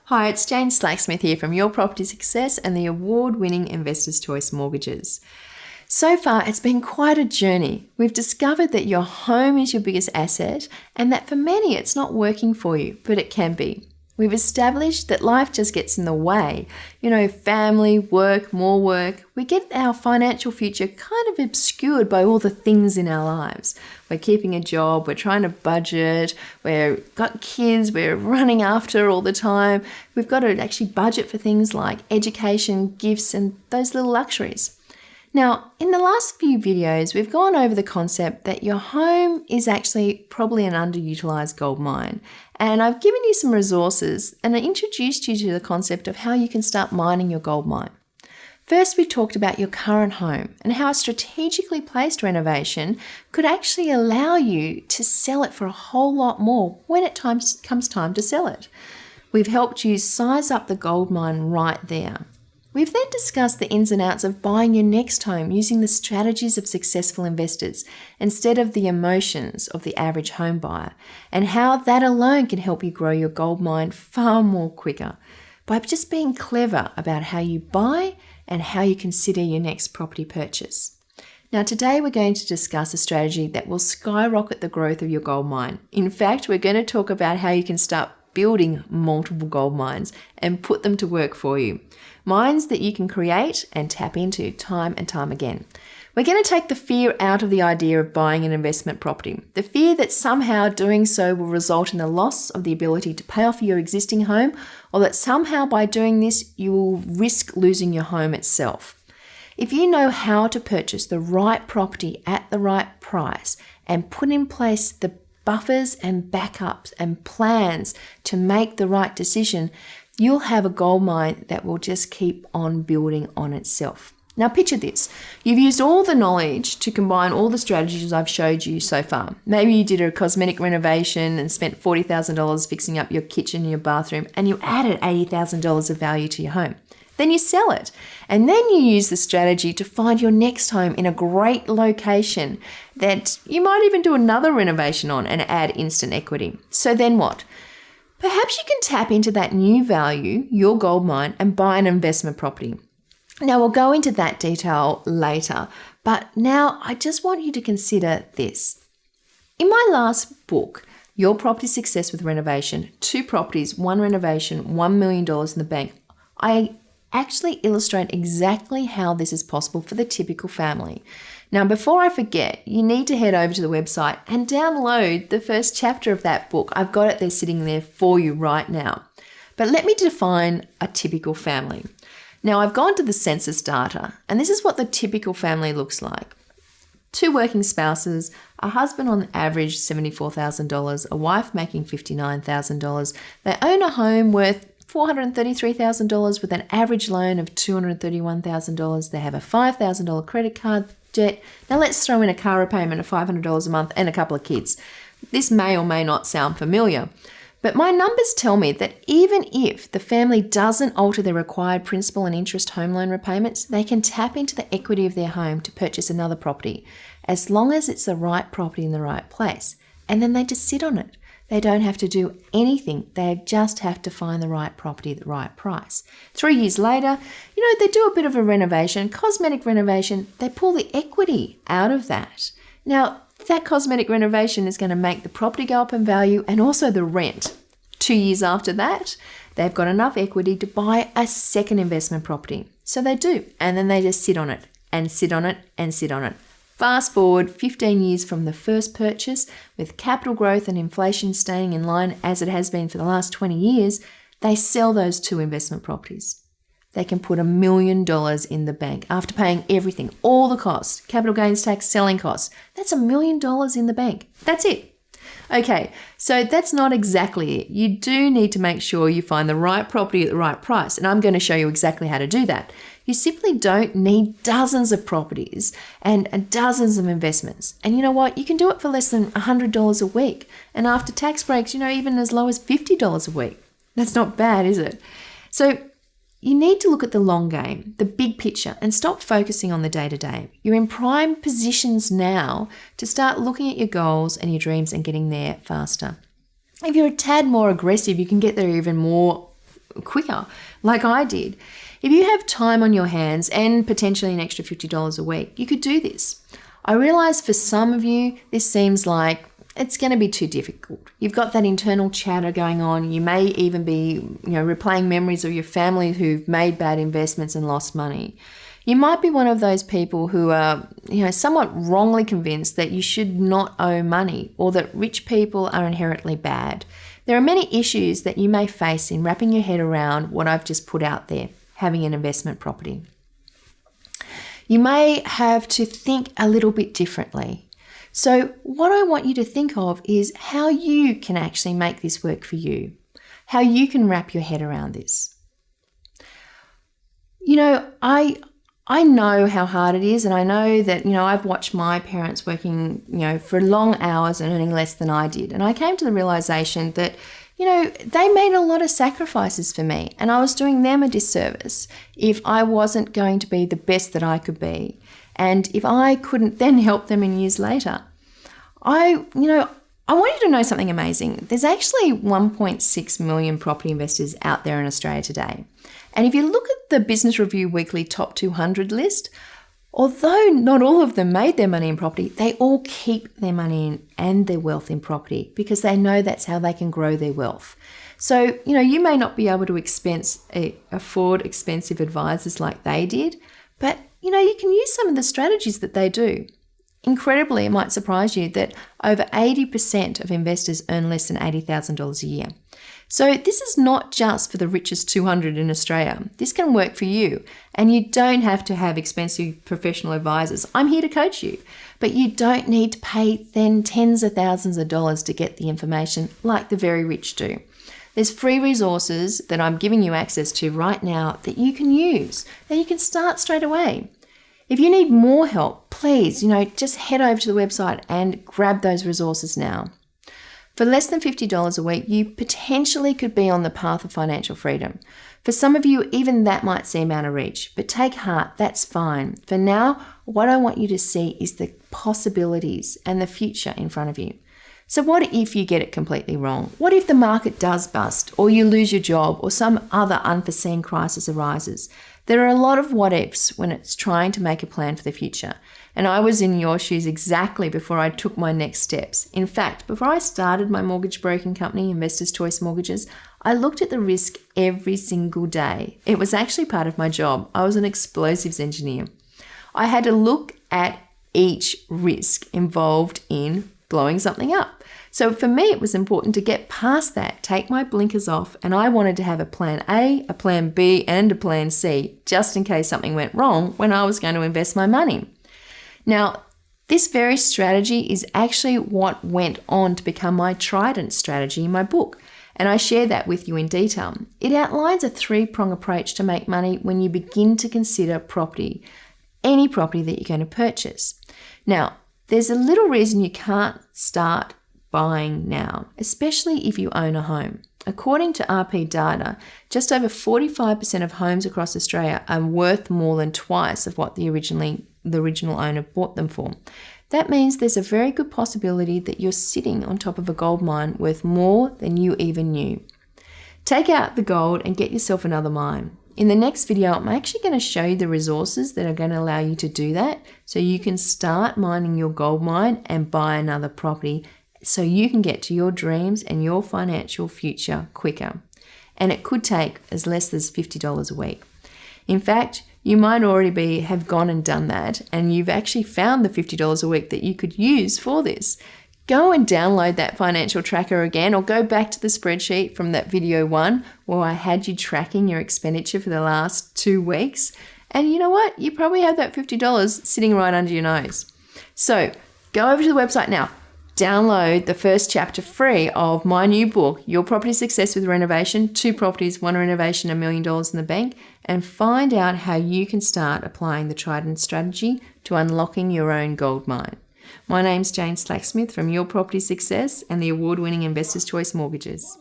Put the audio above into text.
Hi, it's Jane Slacksmith here from Your Property Success and the award-winning Investors Choice Mortgages. So far, it's been quite a journey. We've discovered that your home is your biggest asset and that for many it's not working for you, but it can be. We've established that life just gets in the way. Family, work, more work. We get our financial future kind of obscured by all the things in our lives. We're keeping a job, we're trying to budget, we've got kids, we're running after all the time. We've got to actually budget for things like education, gifts, and those little luxuries. Now, in the last few videos, we've gone over the concept that your home is actually probably an underutilized gold mine. And I've given you some resources and I introduced you to the concept of how you can start mining your gold mine. First, we talked about your current home and how a strategically placed renovation could actually allow you to sell it for a whole lot more when it comes time to sell it. We've helped you size up the gold mine right there. We've then discussed the ins and outs of buying your next home using the strategies of successful investors instead of the emotions of the average home buyer, and how that alone can help you grow your gold mine far more quicker by just being clever about how you buy and how you consider your next property purchase. Now, today we're going to discuss a strategy that will skyrocket the growth of your gold mine. In fact, we're going to talk about how you can start building multiple gold mines and put them to work for you. Mines that you can create and tap into time and time again. We're going to take the fear out of the idea of buying an investment property. The fear that somehow doing so will result in the loss of the ability to pay off your existing home, or that somehow by doing this you will risk losing your home itself. If you know how to purchase the right property at the right price and put in place the buffers and backups and plans to make the right decision, you'll have a gold mine that will just keep on building on itself. Now picture this. You've used all the knowledge to combine all the strategies I've showed you so far. Maybe you did a cosmetic renovation and spent $40,000 fixing up your kitchen and your bathroom, and you added $80,000 of value to your home. Then you sell it. And then you use the strategy to find your next home in a great location that you might even do another renovation on and add instant equity. So then what? Perhaps you can tap into that new value, your gold mine, and buy an investment property. Now, we'll go into that detail later, but now I just want you to consider this. In my last book, Your Property Success with Renovation, 2 properties, 1 renovation, $1 million in the bank, I actually illustrate exactly how this is possible for the typical family. Now, before I forget, you need to head over to the website and download the first chapter of that book. I've got it there sitting there for you right now. But let me define a typical family. Now, I've gone to the census data, and this is what the typical family looks like. 2 working spouses, a husband on average $74,000, a wife making $59,000. They own a home worth $433,000 with an average loan of $231,000. They have a $5,000 credit card debt. Now let's throw in a car repayment of $500 a month and a couple of kids. This may or may not sound familiar, but my numbers tell me that even if the family doesn't alter their required principal and interest home loan repayments, they can tap into the equity of their home to purchase another property, as long as it's the right property in the right place. And then they just sit on it. They don't have to do anything. They just have to find the right property at the right price. 3 years later, they do a bit of a renovation, cosmetic renovation. They pull the equity out of that. Now, that cosmetic renovation is going to make the property go up in value and also the rent. 2 years after that, they've got enough equity to buy a second investment property. So they do. And then they just sit on it and sit on it and sit on it. Fast forward 15 years from the first purchase, with capital growth and inflation staying in line as it has been for the last 20 years, they sell those 2 investment properties. They can put $1 million in the bank after paying everything, all the costs, capital gains tax, selling costs. That's $1 million in the bank. That's it. Okay, so that's not exactly it. You do need to make sure you find the right property at the right price, and I'm going to show you exactly how to do that. You simply don't need dozens of properties and dozens of investments. And you know what? You can do it for less than $100 a week. And after tax breaks, even as low as $50 a week. That's not bad, is it? So you need to look at the long game, the big picture, and stop focusing on the day-to-day. You're in prime positions now to start looking at your goals and your dreams and getting there faster. If you're a tad more aggressive, you can get there even more quicker, like I did. If you have time on your hands and potentially an extra $50 a week, you could do this. I realize for some of you, this seems like it's going to be too difficult. You've got that internal chatter going on. You may even be, replaying memories of your family who've made bad investments and lost money. You might be one of those people who are, somewhat wrongly convinced that you should not owe money or that rich people are inherently bad. There are many issues that you may face in wrapping your head around what I've just put out there, having an investment property. You may have to think a little bit differently. So what I want you to think of is how you can actually make this work for you, how you can wrap your head around this. I know how hard it is, and I know that, I've watched my parents working, for long hours and earning less than I did. And I came to the realization that, they made a lot of sacrifices for me, and I was doing them a disservice if I wasn't going to be the best that I could be. And if I couldn't then help them in years later. I want you to know something amazing. There's actually 1.6 million property investors out there in Australia today. And if you look at the Business Review Weekly Top 200 list, although not all of them made their money in property, they all keep their money and their wealth in property because they know that's how they can grow their wealth. So, you may not be able to afford expensive advisors like they did, but, you can use some of the strategies that they do. Incredibly, it might surprise you that over 80% of investors earn less than $80,000 a year. So this is not just for the richest 200 in Australia. This can work for you, and you don't have to have expensive professional advisors. I'm here to coach you, but you don't need to pay then tens of thousands of dollars to get the information like the very rich do. There's free resources that I'm giving you access to right now that you can use, that you can start straight away. If you need more help, please, just head over to the website and grab those resources now. For less than $50 a week, you potentially could be on the path of financial freedom. For some of you, even that might seem out of reach, but take heart, that's fine. For now, what I want you to see is the possibilities and the future in front of you. So what if you get it completely wrong? What if the market does bust, or you lose your job, or some other unforeseen crisis arises? There are a lot of what ifs when it's trying to make a plan for the future. And I was in your shoes exactly before I took my next steps. In fact, before I started my mortgage broking company, Investors Choice Mortgages, I looked at the risk every single day. It was actually part of my job. I was an explosives engineer. I had to look at each risk involved in blowing something up. So for me, it was important to get past that, take my blinkers off, and I wanted to have a plan A, a plan B, and a plan C, just in case something went wrong when I was going to invest my money. Now, this very strategy is actually what went on to become my Trident strategy in my book, and I share that with you in detail. It outlines a three-prong approach to make money when you begin to consider property, any property that you're going to purchase. Now, there's a little reason you can't start buying now, especially if you own a home. According to RP data, just over 45% of homes across Australia are worth more than twice of what the original owner bought them for. That means there's a very good possibility that you're sitting on top of a gold mine worth more than you even knew. Take out the gold and get yourself another mine. In the next video, I'm actually going to show you the resources that are going to allow you to do that so you can start mining your gold mine and buy another property so you can get to your dreams and your financial future quicker. And it could take as less as $50 a week. In fact, you might already have gone and done that, and you've actually found the $50 a week that you could use for this. Go and download that financial tracker again, or go back to the spreadsheet from that video 1 where I had you tracking your expenditure for the last 2 weeks. And you know what? You probably have that $50 sitting right under your nose. So go over to the website now. Download the first chapter free of my new book, Your Property Success with Renovation, 2 properties, 1 renovation, $1 million in the bank, and find out how you can start applying the Trident strategy to unlocking your own gold mine. My name's Jane Slacksmith from Your Property Success and the award-winning Investors Choice Mortgages.